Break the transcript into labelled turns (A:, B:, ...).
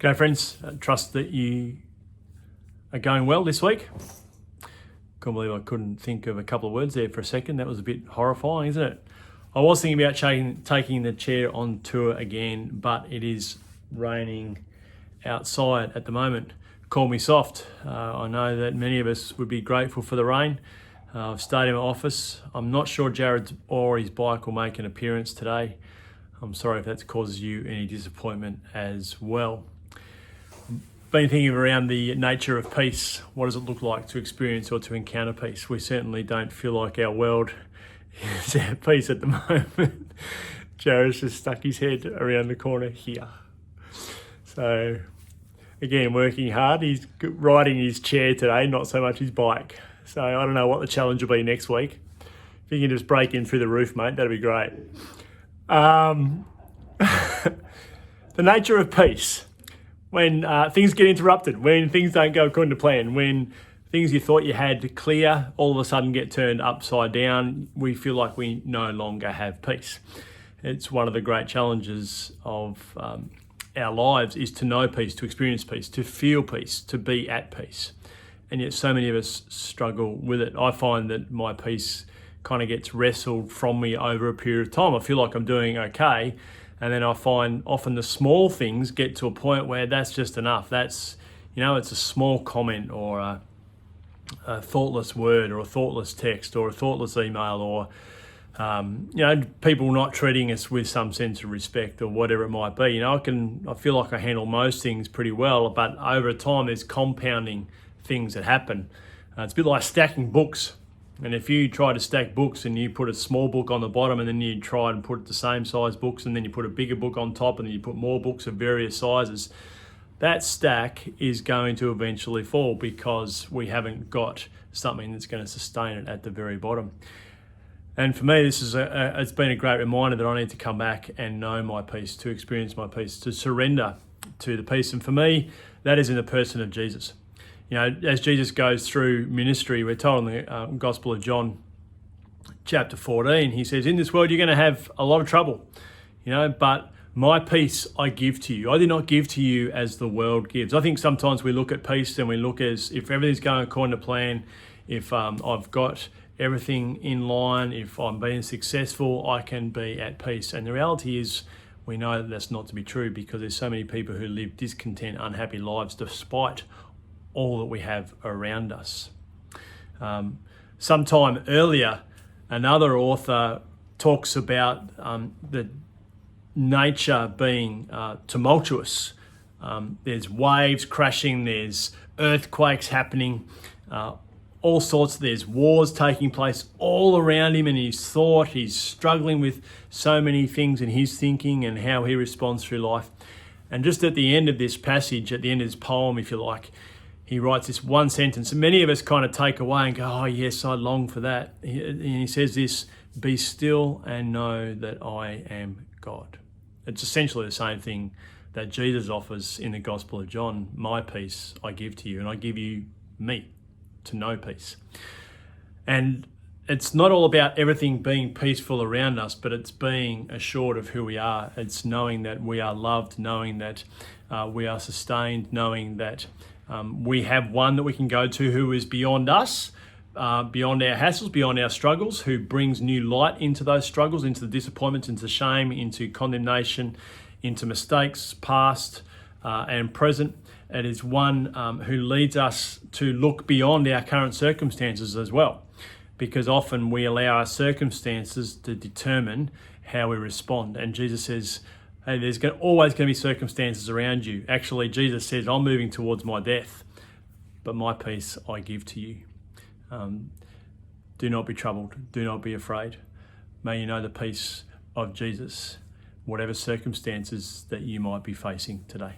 A: Okay, friends, trust that you are going well this week. Can't believe I couldn't think of a couple of words there for a second. That was a bit horrifying, isn't it? I was thinking about taking the chair on tour again, but it is raining outside at the moment. Call me soft. I know that many of us would be grateful for the rain. I've stayed in my office. I'm not sure Jared or his bike will make an appearance today. I'm sorry if that causes you any disappointment as well. Been thinking around the nature of peace. What does it look like to experience or to encounter peace? We certainly don't feel like our world is at peace at the moment. Jared's just stuck his head around the corner here. So again, working hard. He's riding his chair today, not so much his bike. So I don't know what the challenge will be next week. If you can just break in through the roof, mate, that'd be great. The nature of peace. When things get interrupted, when things don't go according to plan, when things you thought you had clear all of a sudden get turned upside down, we feel like we no longer have peace. It's one of the great challenges of our lives is to know peace, to experience peace, to feel peace, to be at peace. And yet so many of us struggle with it. I find that my peace kind of gets wrestled from me over a period of time. I feel like I'm doing okay. And then I find often the small things get to a point where that's just enough. That's, it's a small comment or a thoughtless word or a thoughtless text or a thoughtless email or, people not treating us with some sense of respect or whatever it might be. I feel like I handle most things pretty well, but over time there's compounding things that happen. It's a bit like stacking books. And if you try to stack books and you put a small book on the bottom and then you try and put the same size books and then you put a bigger book on top and then you put more books of various sizes, that stack is going to eventually fall because we haven't got something that's going to sustain it at the very bottom. And for me, this is it's been a great reminder that I need to come back and know my peace, to experience my peace, to surrender to the peace. And for me, that is in the person of Jesus. As Jesus goes through ministry, we're told in the Gospel of John, chapter 14, he says, in this world you're going to have a lot of trouble, but my peace I give to you. I did not give to you as the world gives. I think sometimes we look at peace and we look as if everything's going according to plan, if I've got everything in line, if I'm being successful, I can be at peace. And the reality is we know that that's not to be true because there's so many people who live discontent, unhappy lives despite all that we have around us. Sometime earlier, another author talks about the nature being tumultuous. There's waves crashing, there's earthquakes happening, all sorts. There's wars taking place all around him in his thought. He's struggling with so many things in his thinking and how he responds through life. And just at the end of this passage, at the end of this poem, if you like, he writes this one sentence, and many of us kind of take away and go, oh yes, I long for that. And he says this, be still and know that I am God. It's essentially the same thing that Jesus offers in the Gospel of John. My peace I give to you, and I give you me to know peace. And it's not all about everything being peaceful around us, but it's being assured of who we are. It's knowing that we are loved, knowing that we are sustained, knowing that we have one that we can go to who is beyond us, beyond our hassles, beyond our struggles, who brings new light into those struggles, into the disappointments, into shame, into condemnation, into mistakes, past and present. It is one who leads us to look beyond our current circumstances as well, because often we allow our circumstances to determine how we respond. And Jesus says, hey, there's always going to be circumstances around you. Actually, Jesus says, I'm moving towards my death, but my peace I give to you. Do not be troubled. Do not be afraid. May you know the peace of Jesus, whatever circumstances that you might be facing today.